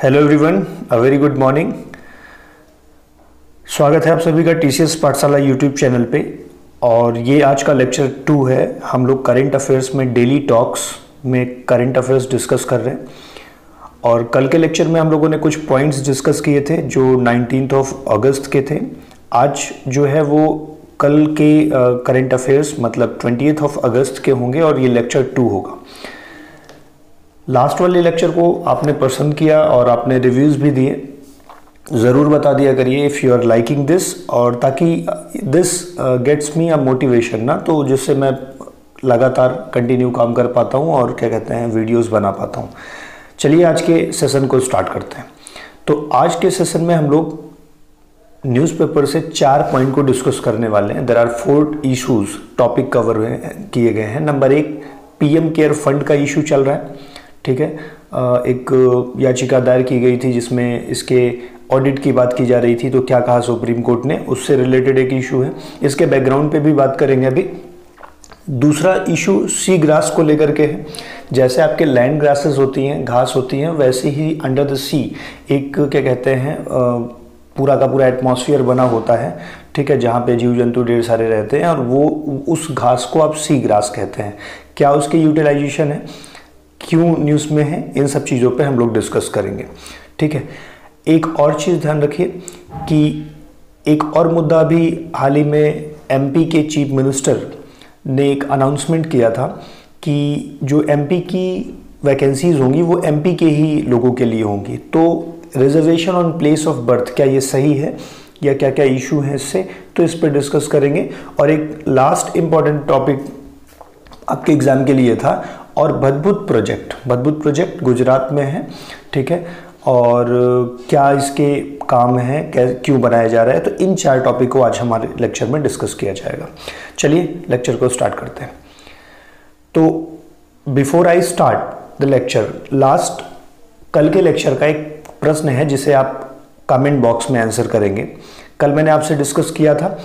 Hello everyone, a very good morning. स्वागत है आप सभी का टीसीएस पाठशाला यूट्यूब चैनल पे। और ये आज का लेक्चर 2 है। हम लोग करंट अफेयर्स में डेली टॉक्स में करंट अफेयर्स डिस्कस कर रहे हैं। और कल के लेक्चर में हम लोगों ने कुछ पॉइंट्स डिस्कस किए थे जो 19 अगस्त के थे। आज जो है वो कल के करंट अफेयर्स मतलब 20 अगस्त के होंगे और ये लेक्चर 2 होगा। लास्ट वाले लेक्चर को आपने पसंद किया और आपने रिव्यूज़ भी दिए, ज़रूर बता दिया करिए if you are liking this, और ताकि this gets me a motivation ना, तो जिससे मैं लगातार कंटिन्यू काम कर पाता हूँ और क्या कहते हैं वीडियोस बना पाता हूँ। चलिए आज के सेशन को स्टार्ट करते हैं। तो आज के सेशन में हम लोग न्यूज़पेपर से 4 पॉइंट को डिस्कस करने वाले हैं। There are 4 issues topic cover किए गए हैं। नंबर 1, पीएम केयर फंड का इशू चल रहा है, ठीक है। एक याचिका दायर की गई थी जिसमें इसके ऑडिट की बात की जा रही थी, तो क्या कहा सुप्रीम कोर्ट ने, उससे रिलेटेड एक इशू है। इसके बैकग्राउंड पे भी बात करेंगे अभी। दूसरा इशू सी ग्रास को लेकर के है। जैसे आपके लैंड ग्रासेस होती हैं, घास होती हैं, वैसे ही अंडर द सी एक क्या कहते हैं पूरा का पूरा एटमॉस्फेयर बना होता है, ठीक है, जहाँ पे जीव जंतु ढेर सारे रहते हैं, और वो उस घास को आप सी ग्रास कहते हैं। क्या उसकी यूटिलाइजेशन है, क्यों न्यूज़ में है, इन सब चीज़ों पे हम लोग डिस्कस करेंगे, ठीक है। एक और चीज़ ध्यान रखिए कि एक और मुद्दा अभी हाल ही में एमपी के चीफ मिनिस्टर ने एक अनाउंसमेंट किया था कि जो एमपी की वैकेंसीज होंगी वो एमपी के ही लोगों के लिए होंगी। तो reservation on place of birth, क्या ये सही है या क्या क्या इशू है इससे, तो इस पर डिस्कस करेंगे। और एक लास्ट इम्पॉर्टेंट टॉपिक आपके एग्जाम के लिए था, और भदभुत प्रोजेक्ट गुजरात में है, ठीक है, और क्या इसके काम है, क्यों बनाया जा रहा है, तो इन 4 टॉपिक को आज हमारे लेक्चर में डिस्कस किया जाएगा। चलिए लेक्चर को स्टार्ट करते हैं। तो before I start the lecture, last कल के लेक्चर का एक प्रश्न है जिसे आप कमेंट बॉक्स में आंसर करेंगे। कल मैंने आपसे डिस्कस किया था,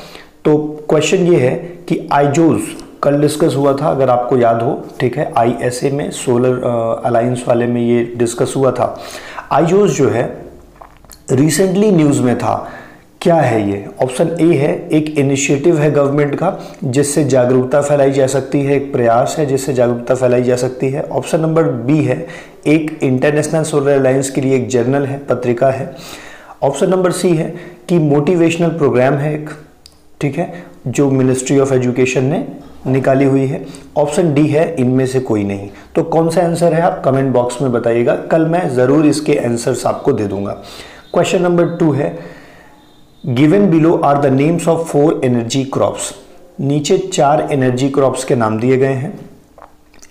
तो क्वेश्चन ये है कि आईजोज कल डिस्कस हुआ था, अगर आपको याद हो, ठीक है, आईएसए में सोलर अलायंस वाले में ये डिस्कस हुआ था। आईजोज जो है रिसेंटली न्यूज़ में था। क्या है ये? ऑप्शन ए है एक इनिशिएटिव है गवर्नमेंट का जिससे जागरूकता फैलाई जा सकती है, एक प्रयास है जिससे जागरूकता फैलाई जा सकती है। ऑप्शन नंबर बी है एक इंटरनेशनल सोलर अलायंस के लिए एक जर्नल है, पत्रिका है। ऑप्शन नंबर सी है कि मोटिवेशनल प्रोग्राम है एक, ठीक है, जो मिनिस्ट्री ऑफ एजुकेशन ने निकाली हुई है। ऑप्शन डी है इनमें से कोई नहीं। तो कौन सा आंसर है आप कमेंट बॉक्स में बताइएगा, कल मैं ज़रूर इसके आंसर्स आपको दे दूंगा। क्वेश्चन नंबर 2 है given below are the names of 4 energy crops. नीचे 4 एनर्जी क्रॉप्स के नाम दिए गए हैं,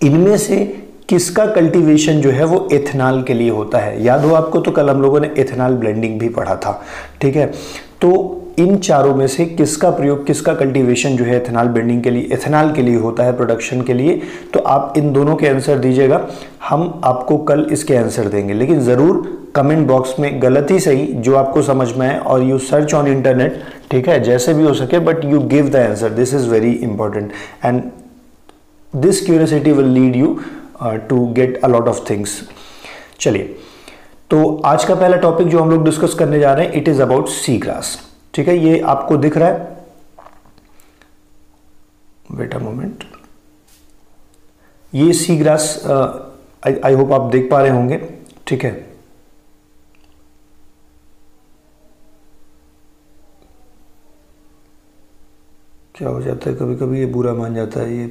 इनमें से किसका कल्टीवेशन जो है वो एथेनॉल के लिए होता है। याद हो आपको, तो कल हम लोगों ने एथेनॉल ब्लेंडिंग भी पढ़ा था, ठीक है। तो इन चारों में से किसका प्रयोग, किसका कल्टीवेशन जो है एथेनॉल ब्लेंडिंग के लिए, एथेनॉल के लिए होता है, प्रोडक्शन के लिए। तो आप इन दोनों के आंसर दीजिएगा, हम आपको कल इसके आंसर देंगे। लेकिन ज़रूर कमेंट बॉक्स में गलत ही सही जो आपको समझ में आए, और यू सर्च ऑन इंटरनेट, ठीक है, जैसे भी हो सके, but you give the answer. This is very important and this curiosity will lead you to get a lot of things. चलिए, तो आज का पहला टॉपिक जो हम लोग डिस्कस करने जा रहे हैं, it is about sea grass, ठीक है। ये आपको दिख रहा है, वेट अ मोमेंट, ये सी ग्रास आई होप आप देख पा रहे होंगे, ठीक है। क्या हो जाता है कभी कभी, ये बुरा मान जाता है ये।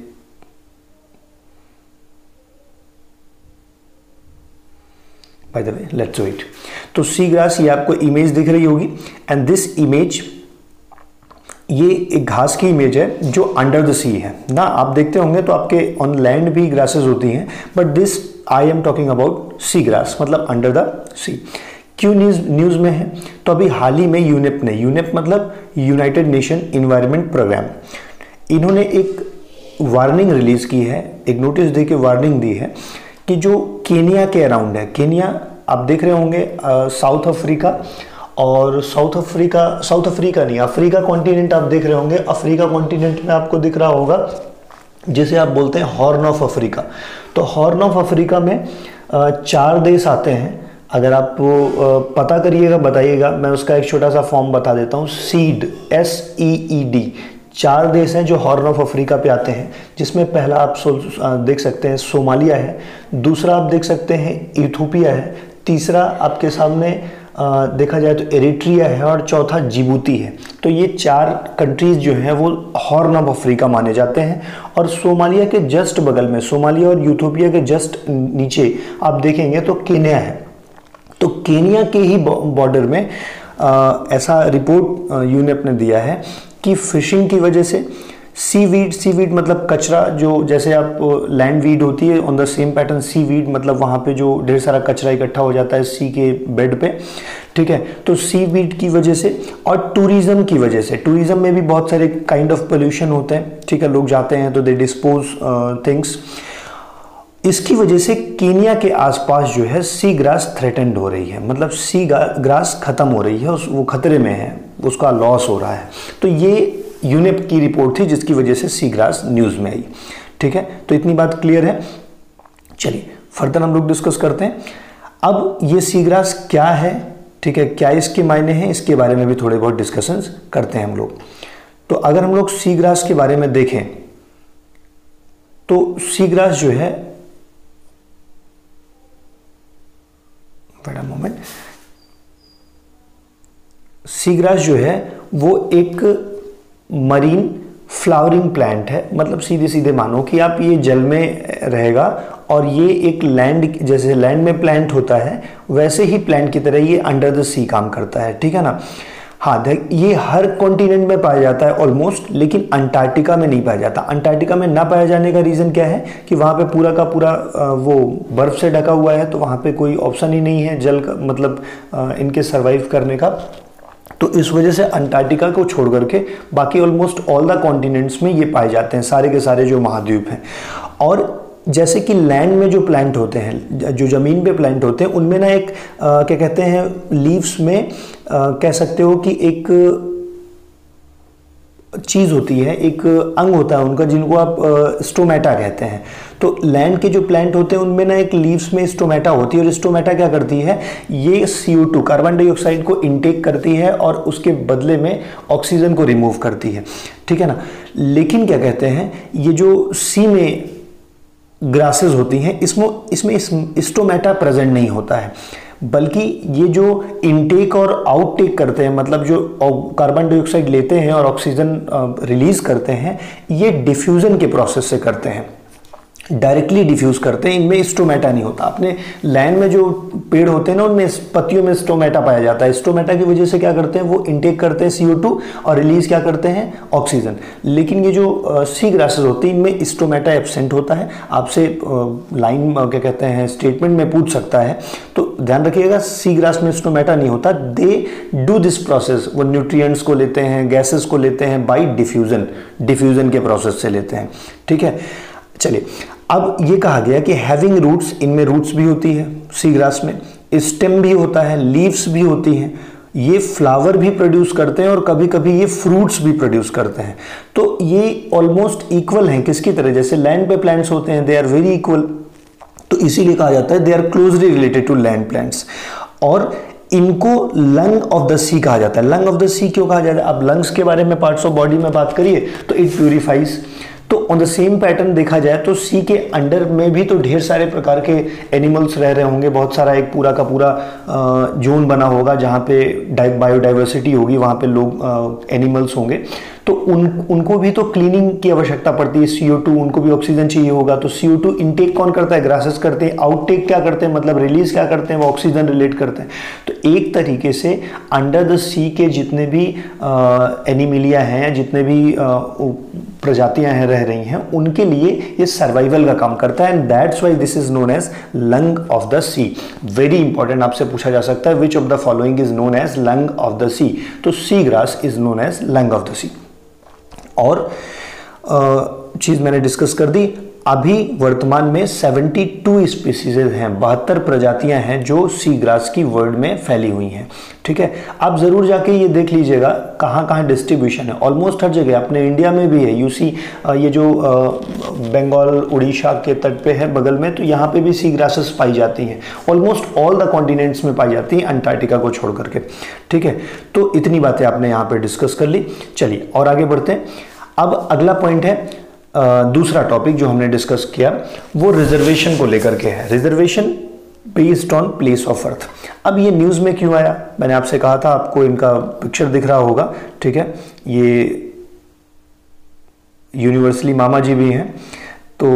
By the way, let's wait. तो सी ग्रास, ये आपको इमेज दिख रही होगी, एंड दिस इमेज, ये एक घास की इमेज है जो अंडर द सी है ना। आप देखते होंगे तो आपके ऑन लैंड भी ग्रासेस होती हैं, but this I am talking about sea grass, मतलब अंडर द सी। क्यों न्यूज़ में है? तो अभी हाल ही में यूनेप ने, यूनेप मतलब यूनाइटेड नेशन इन्वायरमेंट प्रोग्राम, इन्होंने एक वार्निंग रिलीज की है, एक नोटिस दे के वार्निंग दी है कि जो केनिया के अराउंड है, केनिया आप देख रहे होंगे साउथ अफ्रीका, और साउथ अफ्रीका नहीं, अफ्रीका कॉन्टिनेंट आप देख रहे होंगे। अफ्रीका कॉन्टिनेंट में आपको दिख रहा होगा जिसे आप बोलते हैं हॉर्न ऑफ अफ्रीका। तो हॉर्न ऑफ अफ्रीका में 4 देश आते हैं, अगर आप पता करिएगा बताइएगा, मैं उसका एक छोटा सा फॉर्म बता देता हूँ। सीड, SEED, 4 देश हैं जो हॉर्न ऑफ अफ्रीका पे आते हैं, जिसमें पहला आप देख सकते हैं सोमालिया है, दूसरा आप देख सकते हैं इथियोपिया है, तीसरा आपके सामने देखा जाए तो एरिट्रिया है, और चौथा जिबूती है। तो ये 4 कंट्रीज जो हैं वो हॉर्न ऑफ अफ्रीका माने जाते हैं। और सोमालिया के जस्ट बगल में, सोमालिया और इथियोपिया के जस्ट नीचे आप देखेंगे तो केन्या है। तो केन्या के ही बॉर्डर में ऐसा रिपोर्ट यूनेप ने दिया है कि फिशिंग की वजह से सीवीड मतलब कचरा, जो जैसे आप लैंड वीड होती है on the same pattern, seaweed मतलब वहाँ पे जो ढेर सारा कचरा इकट्ठा हो जाता है सी के बेड पे, ठीक है। तो सीवीड की वजह से और टूरिज्म की वजह से, टूरिज्म में भी बहुत सारे काइंड ऑफ पोल्यूशन होते हैं, ठीक है। लोग जाते हैं तो दे डिस्पोज थिंग्स, इसकी वजह से केन्या के आसपास जो है सी ग्रास थ्रेटेंड हो रही है, मतलब सी ग्रास खत्म हो रही है, वो खतरे में है, उसका लॉस हो रहा है। तो ये यूनेप की रिपोर्ट थी जिसकी वजह से सी ग्रास न्यूज़ में आई, ठीक है। तो इतनी बात क्लियर है। चलिए फर्दर हम लोग डिस्कस करते हैं। अब ये सी ग्रास क्या है, ठीक है, क्या इसके मायने हैं, इसके बारे में भी थोड़े बहुत डिस्कशंस करते हैं हम लोग। तो अगर हम लोग सी ग्रास के बारे में देखें तो सी ग्रास जो है, मोमेंट, सी ग्रास जो है वो एक मरीन फ्लावरिंग प्लांट है। मतलब सीधे सीधे मानो कि आप ये जल में रहेगा और ये एक लैंड, जैसे लैंड में प्लांट होता है वैसे ही प्लांट की तरह ये अंडर द सी काम करता है, ठीक है ना। हाँ, ये हर कॉन्टिनेंट में पाया जाता है ऑलमोस्ट, लेकिन अंटार्कटिका में नहीं पाया जाता। अंटार्कटिका में ना पाया जाने का रीज़न क्या है कि वहाँ पे पूरा का पूरा वो बर्फ़ से ढका हुआ है, तो वहाँ पे कोई ऑप्शन ही नहीं है जल का, मतलब इनके सर्वाइव करने का। तो इस वजह से अंटार्कटिका को छोड़ करके बाकी ऑलमोस्ट ऑल द कॉन्टिनेंट्स में ये पाए जाते हैं, सारे के सारे जो महाद्वीप हैं। और जैसे कि लैंड में जो प्लांट होते हैं, जो ज़मीन पे प्लांट होते हैं, उनमें ना एक क्या कहते हैं, लीव्स में कह सकते हो कि एक चीज़ होती है, एक अंग होता है उनका, जिनको आप स्टोमेटा कहते हैं। तो लैंड के जो प्लांट होते हैं उनमें ना एक लीव्स में स्टोमेटा होती है, और स्टोमेटा क्या करती है, ये CO2 कार्बन डाइऑक्साइड को इनटेक करती है और उसके बदले में ऑक्सीजन को रिमूव करती है, ठीक है ना। लेकिन क्या कहते हैं, ये जो सी में ग्रासेस होती हैं इसमें स्टोमेटा प्रेजेंट नहीं होता है, बल्कि ये जो इनटेक और आउटटेक करते हैं, मतलब जो कार्बन डाइऑक्साइड लेते हैं और ऑक्सीजन रिलीज करते हैं, ये डिफ्यूजन के प्रोसेस से करते हैं, डायरेक्टली डिफ्यूज करते हैं। इनमें स्टोमेटा नहीं होता। अपने लैंड में जो पेड़ होते हैं ना, उनमें पत्तियों में स्टोमेटा पाया जाता है। स्टोमेटा की वजह से क्या करते हैं, वो इनटेक करते हैं CO2 और रिलीज क्या करते हैं, ऑक्सीजन। लेकिन ये जो सी ग्रासेस होती हैं, इनमें स्टोमेटा एब्सेंट होता है। आपसे लाइन क्या कहते हैं, स्टेटमेंट में पूछ सकता है, तो ध्यान रखिएगा, सी ग्रास में स्टोमेटा नहीं होता। दे डू दिस प्रोसेस, वो न्यूट्रिएंट्स को लेते हैं, गैसेस को लेते हैं बाई डिफ्यूजन के प्रोसेस से लेते हैं, ठीक है। चलिए, अब ये कहा गया कि हैविंग रूट्स, इनमें रूट्स भी होती है सी ग्रास में, स्टेम भी होता है, लीव्स भी होती हैं, ये फ्लावर भी प्रोड्यूस करते हैं और कभी कभी ये फ्रूट्स भी प्रोड्यूस करते हैं। तो ये ऑलमोस्ट इक्वल हैं, किसकी तरह, जैसे लैंड पे प्लांट्स होते हैं, दे आर वेरी इक्वल। तो इसीलिए कहा जाता है they are closely related to land plants. और इनको लंग ऑफ द सी कहा जाता है। लंग ऑफ द सी क्यों कहा जाता है? अब लंग्स के बारे में, पार्ट्स ऑफ बॉडी में बात करिए तो इट प्यूरिफाइज। तो ऑन द सेम पैटर्न देखा जाए तो सी के अंडर में भी तो ढेर सारे प्रकार के एनिमल्स रह रहे होंगे, बहुत सारा एक पूरा का पूरा जोन बना होगा जहाँ पे बायोडाइवर्सिटी होगी, वहाँ पे लोग एनिमल्स होंगे। तो उनको भी तो क्लीनिंग की आवश्यकता पड़ती है, CO2, उनको भी ऑक्सीजन चाहिए होगा। तो CO2 इनटेक कौन करता है? ग्रासेस करते हैं। आउटटेक क्या करते हैं, मतलब रिलीज क्या करते हैं? वो ऑक्सीजन रिलेट करते हैं। तो एक तरीके से अंडर द सी के जितने भी एनिमिलिया हैं, जितने भी प्रजातियां हैं रह रही हैं, उनके लिए ये सर्वाइवल का काम करता है। And that's why this is known as lung of the sea. Very important, आपसे पूछा जा सकता है which of the following is known as lung of the sea. तो sea grass is known as lung of the sea. और चीज मैंने discuss कर दी। अभी वर्तमान में 72 स्पीसीज हैं, 72 प्रजातियां हैं जो सी ग्रास की वर्ल्ड में फैली हुई हैं। ठीक है, आप जरूर जाके ये देख लीजिएगा कहाँ कहाँ डिस्ट्रीब्यूशन है। ऑलमोस्ट हर जगह, अपने इंडिया में भी है। यूसी ये जो बंगाल उड़ीसा के तट पे है बगल में, तो यहाँ पे भी सी ग्रासेस पाई जाती हैं। ऑलमोस्ट ऑल द कॉन्टिनेंट्स में पाई जाती हैं, अंटार्कटिका को छोड़ करके। ठीक है, तो इतनी बातें आपने यहाँ पे डिस्कस कर ली। चलिए और आगे बढ़ते हैं। अब अगला पॉइंट है, दूसरा टॉपिक जो हमने डिस्कस किया वो रिजर्वेशन को लेकर के है। Reservation based on place of earth. अब ये न्यूज़ में क्यों आया? मैंने आपसे कहा था, आपको इनका पिक्चर दिख रहा होगा। ठीक है, ये यूनिवर्सली मामा जी भी हैं, तो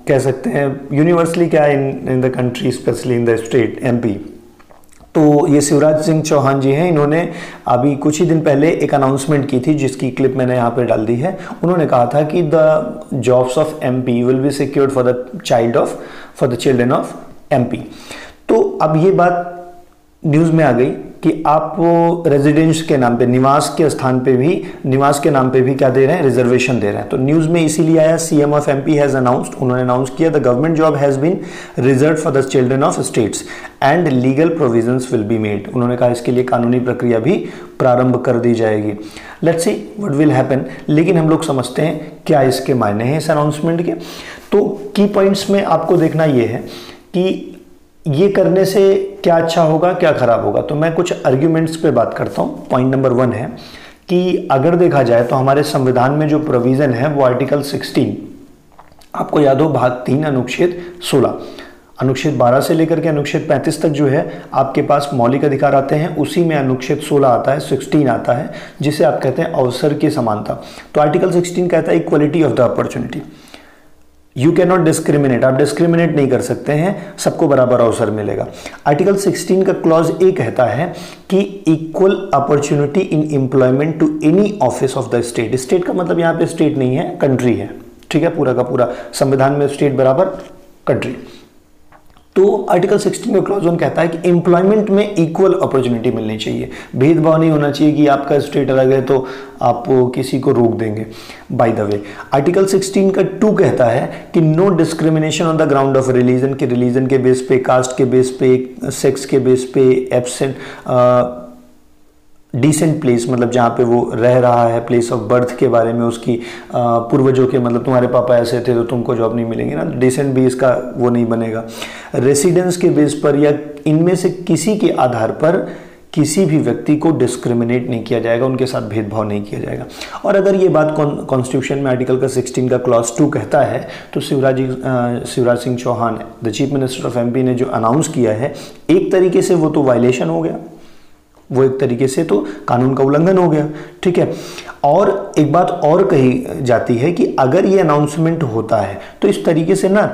कह सकते हैं यूनिवर्सली क्या, in the country, specially in the state MP. तो ये शिवराज सिंह चौहान जी हैं। इन्होंने अभी कुछ ही दिन पहले एक अनाउंसमेंट की थी जिसकी क्लिप मैंने यहाँ पे डाल दी है। उन्होंने कहा था कि the jobs of MP will be secured for the children of MP. तो अब ये बात न्यूज़ में आ गई कि आप रेजिडेंस के नाम पे, निवास के स्थान पे भी, निवास के नाम पे भी क्या दे रहे हैं, रिजर्वेशन दे रहे हैं। तो न्यूज़ में इसीलिए आया, CM of MP has announced, उन्होंने अनाउंस किया, the government job has been reserve for the children of states and legal provisions will be made. उन्होंने कहा इसके लिए कानूनी प्रक्रिया भी प्रारंभ कर दी जाएगी। Let's see what will happen. लेकिन हम लोग समझते हैं क्या इसके मायने हैं इस अनाउंसमेंट के। तो की पॉइंट्स में आपको देखना ये है कि ये करने से क्या अच्छा होगा, क्या खराब होगा। तो मैं कुछ आर्ग्यूमेंट्स पे बात करता हूँ। पॉइंट नंबर 1 है कि अगर देखा जाए तो हमारे संविधान में जो प्रोविजन है वो आर्टिकल 16, आपको याद हो, भाग 3 अनुच्छेद 16, अनुच्छेद 12 से लेकर के अनुच्छेद 35 तक जो है आपके पास मौलिक अधिकार आते हैं। उसी में अनुच्छेद 16 आता है, 16 आता है, जिसे आप कहते हैं अवसर की समानता। तो आर्टिकल 16 कहता है equality of the opportunity. You can not discriminate, आप डिस्क्रिमिनेट नहीं कर सकते हैं, सबको बराबर अवसर मिलेगा। आर्टिकल 16 का क्लॉज ए कहता है कि equal opportunity in employment to any office of the state. State का मतलब यहाँ पे स्टेट नहीं है, कंट्री है। ठीक है, पूरा का पूरा संविधान में स्टेट बराबर कंट्री। तो आर्टिकल 16 का क्लॉज 1 कहता है कि एम्प्लॉयमेंट में इक्वल अपॉर्चुनिटी मिलनी चाहिए, भेदभाव नहीं होना चाहिए कि आपका स्टेट अलग है तो आप किसी को रोक देंगे। बाय द वे, आर्टिकल 16 का 2 कहता है कि no discrimination on the ground of religion, के रिलीजन के बेस पे, कास्ट के बेस पे, सेक्स के बेस पे, एब्सेंट डिसेंट प्लेस, मतलब जहाँ पे वो रह रहा है, प्लेस ऑफ बर्थ के बारे में, उसकी पूर्वजों के, मतलब तुम्हारे पापा ऐसे थे तो तुमको जॉब नहीं मिलेंगी ना, डिसेंट बेस का वो नहीं बनेगा। रेसिडेंस के बेस पर या इनमें से किसी के आधार पर किसी भी व्यक्ति को डिस्क्रिमिनेट नहीं किया जाएगा, उनके साथ भेदभाव नहीं किया जाएगा। और अगर ये बात कॉन्स्टिट्यूशन में आर्टिकल का 16 का क्लॉज 2 कहता है तो Shivraj Singh Chouhan, the chief minister of MP, ने जो अनाउंस किया है, एक तरीके से वो तो वायलेशन हो गया, वो एक तरीके से तो कानून का उल्लंघन हो गया। ठीक है, और एक बात और कही जाती है कि अगर ये अनाउंसमेंट होता है तो इस तरीके से ना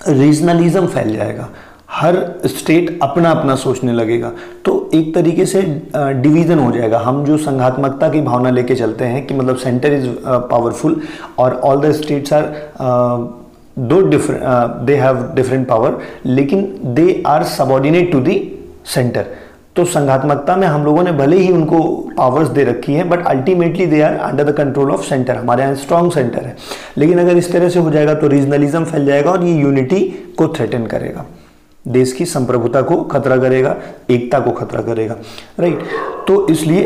रीजनलिज्म फैल जाएगा, हर स्टेट अपना अपना सोचने लगेगा, तो एक तरीके से डिवीजन हो जाएगा। हम जो संघात्मकता की भावना लेके चलते हैं कि मतलब सेंटर इज पावरफुल और ऑल द स्टेट्स आर दो दे हैव डिफरेंट पावर, लेकिन they are subordinate to the centre. तो संघात्मकता में हम लोगों ने भले ही उनको पावर्स दे रखी है, but ultimately they are under the control of centre. हमारे यहाँ स्ट्रॉन्ग सेंटर है, लेकिन अगर इस तरह से हो जाएगा तो रीजनलिज्म फैल जाएगा और ये यूनिटी को थ्रेटन करेगा, देश की संप्रभुता को खतरा करेगा, एकता को खतरा करेगा। राइट, तो इसलिए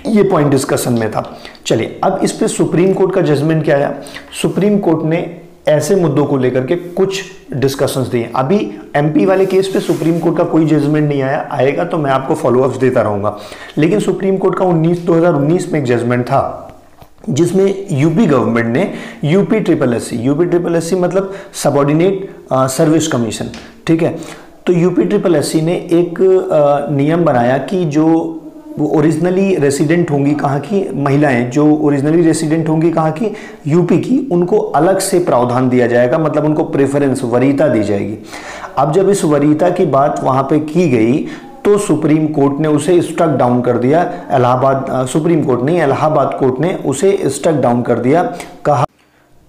ये पॉइंट डिस्कशन में था। चलिए अब इस पे सुप्रीम कोर्ट का जजमेंट क्या आया। सुप्रीम कोर्ट ने ऐसे मुद्दों को लेकर के कुछ डिस्कशंस दिए। अभी एमपी वाले केस पे सुप्रीम कोर्ट का कोई जजमेंट नहीं आया, आएगा तो मैं आपको फॉलोअप्स देता रहूंगा। लेकिन सुप्रीम कोर्ट का 2019 में एक जजमेंट था जिसमें यूपी गवर्नमेंट ने यूपी ट्रिपल एस सी मतलब सबऑर्डिनेट सर्विस कमीशन, ठीक है, तो यूपी ट्रिपल एस सी ने एक नियम बनाया कि जो ओरिजिनली रेसिडेंट होंगी कहाँ की महिलाएं, जो ओरिजिनली रेसिडेंट होंगी कहाँ की, यूपी की, उनको अलग से प्रावधान दिया जाएगा, मतलब उनको प्रेफरेंस, वरीयता दी जाएगी। अब जब इस वरीयता की बात वहां पे की गई तो सुप्रीम कोर्ट ने उसे स्ट्रक डाउन कर दिया। सुप्रीम कोर्ट नहीं, इलाहाबाद कोर्ट ने उसे स्ट्रक डाउन कर दिया। कहा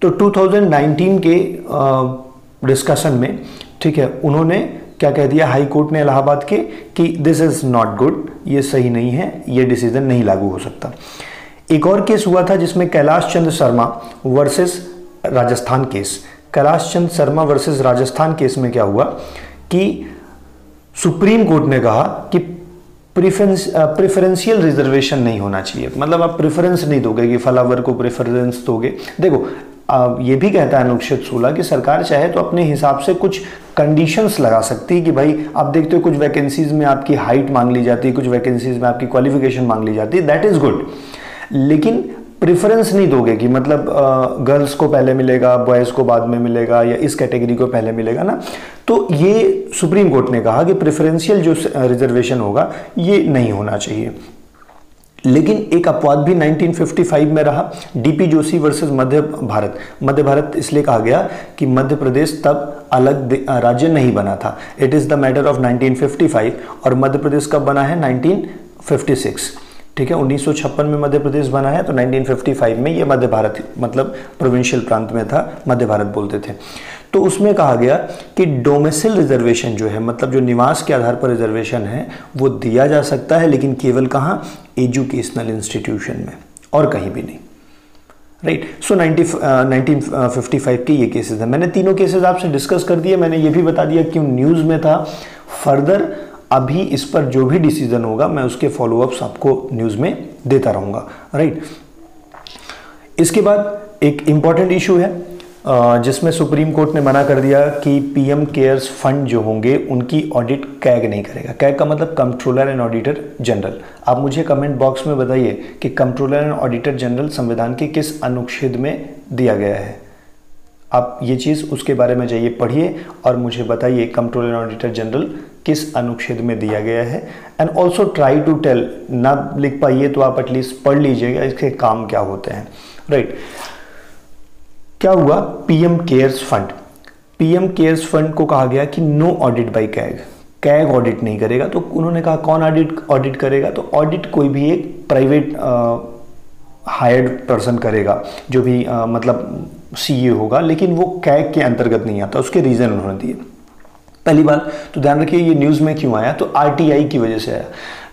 तो 2019 के डिस्कशन में, ठीक है, उन्होंने क्या कह दिया, हाई कोर्ट ने इलाहाबाद के, कि दिस इज नॉट गुड, ये सही नहीं है, ये डिसीजन नहीं लागू हो सकता। एक और केस हुआ था जिसमें Kailash Chandra Sharma versus Rajasthan case, Kailash Chand Sharma versus Rajasthan case में क्या हुआ कि सुप्रीम कोर्ट ने कहा कि प्रेफरेंशियल रिजर्वेशन नहीं होना चाहिए, मतलब आप प्रेफरेंस नहीं दोगे कि फलावर को प्रेफरेंस दोगे। देखो ये भी कहता है अनुच्छेद 16 कि सरकार चाहे तो अपने हिसाब से कुछ कंडीशंस लगा सकती है कि भाई आप देखते हो कुछ वैकेंसीज में आपकी हाइट मांग ली जाती है, कुछ वैकेंसीज में आपकी क्वालिफिकेशन मांग ली जाती है, दैट इज गुड, लेकिन प्रेफरेंस नहीं दोगे कि मतलब गर्ल्स को पहले मिलेगा, बॉयज़ को बाद में मिलेगा, या इस कैटेगरी को पहले मिलेगा ना। तो ये सुप्रीम कोर्ट ने कहा कि प्रेफरेंशियल जो रिजर्वेशन होगा ये नहीं होना चाहिए। लेकिन एक अपवाद भी 1955 में रहा, डीपी जोशी वर्सेस मध्य भारत। मध्य भारत इसलिए कहा गया कि मध्य प्रदेश तब अलग राज्य नहीं बना था। It is the matter of 1955, और मध्य प्रदेश कब बना है? 1956। ठीक है, 1956 में मध्य प्रदेश बना है, तो 1955 में ये मध्य भारत मतलब प्रोविंशियल प्रांत में था, मध्य भारत बोलते थे। तो उसमें कहा गया कि डोमिसाइल रिजर्वेशन जो है, मतलब जो निवास के आधार पर रिजर्वेशन है, वो दिया जा सकता है, लेकिन केवल कहाँ? एजुकेशनल इंस्टीट्यूशन में, और कहीं भी नहीं। राइट, सो 1955 के ये केसेस हैं। मैंने तीनों केसेस आपसे डिस्कस कर दिए, मैंने ये भी बता दिया क्यों न्यूज़ में था। फर्दर अभी इस पर जो भी डिसीजन होगा मैं उसके फॉलोअप्स आपको न्यूज़ में देता रहूँगा। राइट, इसके बाद एक इम्पॉर्टेंट इशू है जिसमें सुप्रीम कोर्ट ने मना कर दिया कि पीएम केयर्स फंड जो होंगे उनकी ऑडिट कैग नहीं करेगा। कैग का मतलब कंट्रोलर एंड ऑडिटर जनरल। आप मुझे कमेंट बॉक्स में बताइए कि कंट्रोलर एंड ऑडिटर जनरल संविधान के किस अनुच्छेद में दिया गया है। आप ये चीज़ उसके बारे में जाइए पढ़िए और मुझे बताइए कंट्रोलर एंड ऑडिटर जनरल किस अनुच्छेद में दिया गया है। And also try to tell, ना लिख पाइए तो आप एटलीस्ट पढ़ लीजिएगा इसके काम क्या होते हैं। राइट, क्या हुआ? PM cares fund, PM cares fund को कहा गया कि no audit by CAG, CAG audit नहीं करेगा। तो उन्होंने कहा कौन ऑडिट करेगा? तो ऑडिट कोई भी एक प्राइवेट हायर्ड पर्सन करेगा, जो भी मतलब सीए होगा, लेकिन वो कैग के अंतर्गत नहीं आता। उसके रीजन उन्होंने दिए। पहली बात तो ध्यान रखिए ये न्यूज़ में क्यों आया, तो आरटीआई की वजह से आया।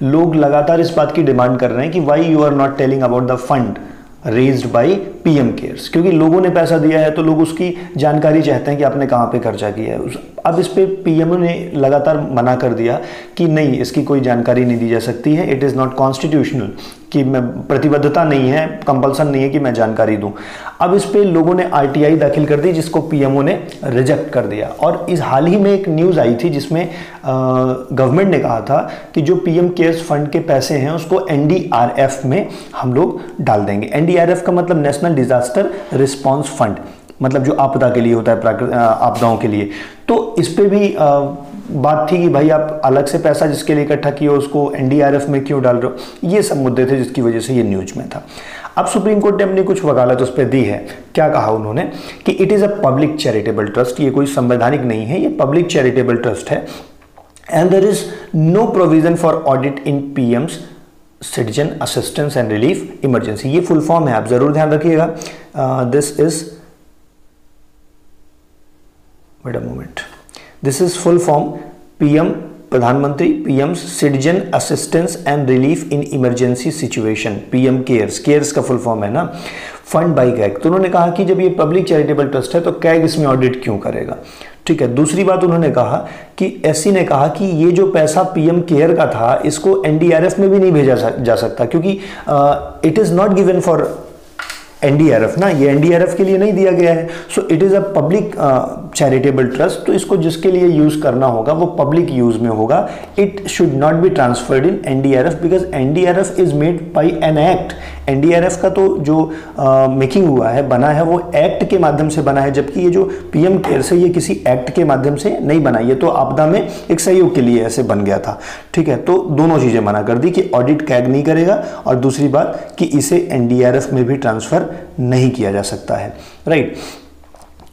लोग लगातार इस बात की डिमांड कर रहे हैं कि why you are not telling about the fund raised by PM cares, क्योंकि लोगों ने पैसा दिया है तो लोग उसकी जानकारी चाहते हैं कि आपने कहाँ पे खर्चा किया है। अब इस पे पीएम ने लगातार मना कर दिया कि नहीं, इसकी कोई जानकारी नहीं दी जा सकती है, इट इज़ नॉट कॉन्स्टिट्यूशनल, कि मैं प्रतिबद्धता नहीं है, कंपल्सन नहीं है कि मैं जानकारी दूं। अब इस पे लोगों ने आरटीआई दाखिल कर दी, जिसको पीएमओ ने रिजेक्ट कर दिया। और इस हाल ही में एक न्यूज़ आई थी जिसमें गवर्नमेंट ने कहा था कि जो पीएम केयर्स फंड के पैसे हैं उसको एनडीआरएफ में हम लोग डाल देंगे। एनडीआरएफ का मतलब नेशनल डिजास्टर रिस्पांस फंड, मतलब जो आपदा के लिए होता है, आपदाओं के लिए। तो इस पे भी बात थी कि भाई आप अलग से पैसा जिसके लिए इकट्ठा किए उसको एनडीआरएफ में क्यों डाल रहे हो। ये सब मुद्दे थे जिसकी वजह से ये न्यूज में था। अब सुप्रीम कोर्ट ने अपनी कुछ वकालत उस पर दी है। क्या कहा उन्होंने कि it is a public charitable trust, ये कोई संवैधानिक नहीं है, ये पब्लिक चैरिटेबल ट्रस्ट है। And there is no provision for audit in PM's citizen assistance and relief emergency. ये फुल फॉर्म है, आप जरूर ध्यान रखिएगा। This is wait a moment, this is full form PM प्रधानमंत्री PM citizen assistance and relief in emergency situation, PM cares, cares का full form है ना, फंड बाय कैग। तो उन्होंने कहा कि जब ये पब्लिक चैरिटेबल ट्रस्ट है तो कैग इसमें ऑडिट क्यों करेगा। ठीक है, दूसरी बात उन्होंने कहा कि एससी ने कहा कि ये जो पैसा पीएम केयर का था इसको एनडीआरएफ में भी नहीं भेजा जा सकता, क्योंकि it is not given for NDRF ना, ये एनडीआरएफ के लिए नहीं दिया गया है। So it is a public charitable trust, तो इसको जिसके लिए यूज़ करना होगा वो पब्लिक यूज़ में होगा। It should not be transferred in NDRF because NDRF is made by an act. NDRF का तो जो मेकिंग हुआ है, बना है, वो एक्ट के माध्यम से बना है, जबकि ये जो पीएम केयर्स है ये किसी एक्ट के माध्यम से नहीं बना, ये तो आपदा में एक सहयोग के लिए ऐसे बन गया था। ठीक है, तो दोनों चीज़ें मना कर दी कि ऑडिट कैग नहीं करेगा, और दूसरी बात कि इसे एनडीआरएफ में भी ट्रांसफर नहीं किया जा सकता है। राइट,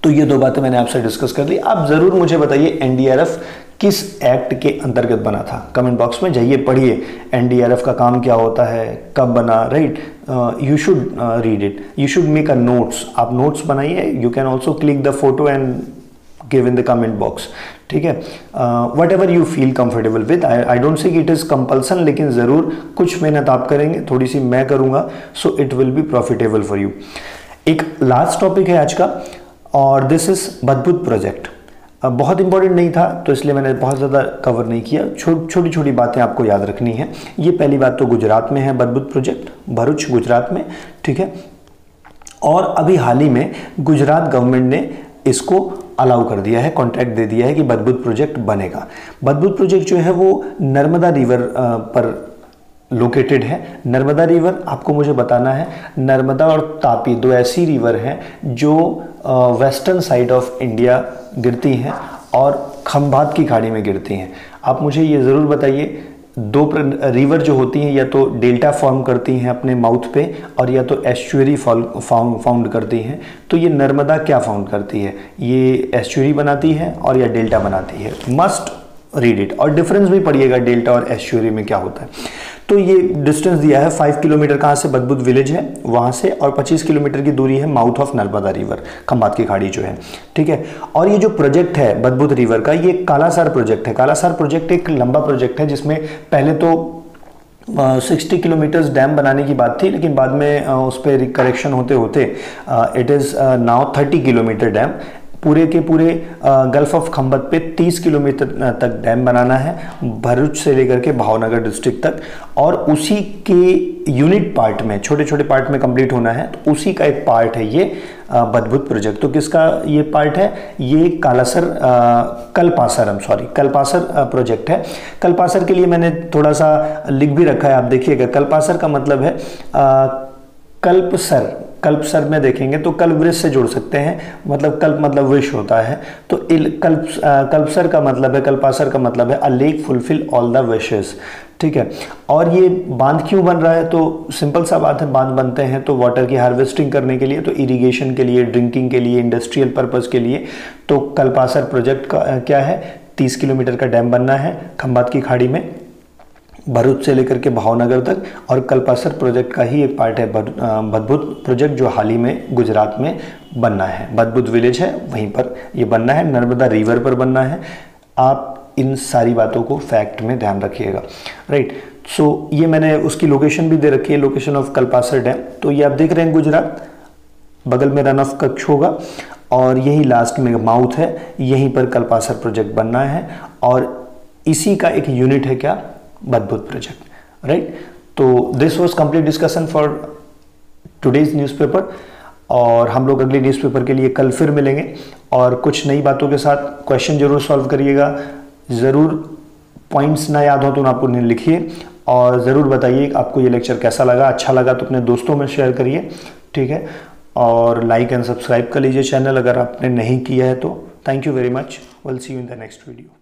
तो ये दो बातें मैंने आपसे डिस्कस कर ली। आप जरूर मुझे बताइए एनडीआरएफ किस एक्ट के अंतर्गत बना था, कमेंट बॉक्स में जाइए पढ़िए एनडीआरएफ का काम क्या होता है, कब बना। Right, you should read it, you should make a notes, आप नोट्स बनाइए। You can also click the photo and give in the comment box. ठीक है, what ever you feel comfortable with, I don't say it is compulsion, लेकिन ज़रूर कुछ मेहनत आप करेंगे, थोड़ी सी मैं करूँगा, so it will be profitable for you. एक लास्ट टॉपिक है आज का, और दिस इज बदबूत प्रोजेक्ट। बहुत इंपॉर्टेंट नहीं था तो इसलिए मैंने बहुत ज़्यादा कवर नहीं किया, छोटी छोटी बातें आपको याद रखनी है। ये पहली बात तो गुजरात में है बदबूत प्रोजेक्ट, भरूच गुजरात में, ठीक है। और अभी हाल ही में गुजरात गवर्नमेंट ने इसको अलाउ कर दिया है, कॉन्ट्रैक्ट दे दिया है कि बदबूत प्रोजेक्ट बनेगा। बदबूत प्रोजेक्ट जो है वो नर्मदा रिवर पर लोकेटेड है। नर्मदा रिवर, आपको मुझे बताना है, नर्मदा और तापी दो ऐसी रिवर हैं जो वेस्टर्न साइड ऑफ इंडिया गिरती हैं और खंभात की खाड़ी में गिरती हैं। आप मुझे ये ज़रूर बताइए, दो रिवर जो होती हैं या तो डेल्टा फॉर्म करती हैं अपने माउथ पे, और या तो एस्चुअरी फाउंड करती हैं। तो ये नर्मदा क्या फाउंड करती है? ये एस्चुअरी बनाती है और या डेल्टा बनाती है। मस्ट रीड इट, और डिफरेंस भी पढ़िएगा डेल्टा और एस्चुअरी में क्या होता है। तो ये डिस्टेंस दिया है 5 किलोमीटर, कहाँ से? बदबूत विलेज है वहाँ से, और 25 किलोमीटर की दूरी है mouth of Narmada river, Khambhat की खाड़ी जो है, ठीक है। और ये जो प्रोजेक्ट है बदबूत रिवर का, ये कालासर प्रोजेक्ट है। कालासर प्रोजेक्ट एक लंबा प्रोजेक्ट है जिसमें पहले तो 60 किलोमीटर्स डैम बनाने की बात थी, लेकिन बाद में उस पर करेक्शन होते होते it is now 30 kilometre dam. पूरे के पूरे गल्फ ऑफ खंभत पे 30 किलोमीटर तक डैम बनाना है, भरूच से लेकर के भावनगर डिस्ट्रिक्ट तक, और उसी के यूनिट पार्ट में, छोटे छोटे पार्ट में कंप्लीट होना है। तो उसी का एक पार्ट है ये बदबूत प्रोजेक्ट। तो किसका ये पार्ट है? ये कल्पासर प्रोजेक्ट है। कल्पासर के लिए मैंने थोड़ा सा लिख भी रखा है, आप देखिएगा। कल्पासर का मतलब है कल्पसर। कल्पसर में देखेंगे तो कल्प वृक्ष से जोड़ सकते हैं, मतलब कल्प मतलब विश होता है। तो कल्पसर का मतलब है, कल्पासर का मतलब है अ lake fulfil all the wishes, ठीक है। और ये बांध क्यों बन रहा है? तो सिंपल सा बात है, बांध बनते हैं तो वाटर की हार्वेस्टिंग करने के लिए, तो इरिगेशन के लिए, ड्रिंकिंग के लिए, इंडस्ट्रियल पर्पस के लिए। तो कल्पासर प्रोजेक्ट का क्या है? 30 किलोमीटर का डैम बनना है खंभात की खाड़ी में, भरूच से लेकर के भावनगर तक। और कल्पासर प्रोजेक्ट का ही एक पार्ट है बदबूत प्रोजेक्ट, जो हाल ही में गुजरात में बनना है। बदबूत विलेज है वहीं पर ये बनना है, नर्मदा रिवर पर बनना है। आप इन सारी बातों को फैक्ट में ध्यान रखिएगा, राइट। सो ये मैंने उसकी लोकेशन भी दे रखी है, लोकेशन ऑफ कल्पासर डैम। तो ये आप देख रहे हैं गुजरात, बगल में रन ऑफ कच्छ होगा, और यही लास्ट में माउथ है, यहीं पर कल्पासर प्रोजेक्ट बनना है। और इसी का एक यूनिट है क्या? बदबूत प्रोजेक्ट, राइट। तो this was complete discussion for today's newspaper, और हम लोग अगले न्यूज़पेपर के लिए कल फिर मिलेंगे और कुछ नई बातों के साथ। क्वेश्चन जरूर सॉल्व करिएगा, ज़रूर पॉइंट्स ना याद हो तो आप उन्हें लिखिए, और ज़रूर बताइए आपको ये लेक्चर कैसा लगा। अच्छा लगा तो अपने दोस्तों में शेयर करिए, ठीक है। और लाइक एंड सब्सक्राइब कर लीजिए चैनल अगर आपने नहीं किया है तो। Thank you very much, will see you in the next video.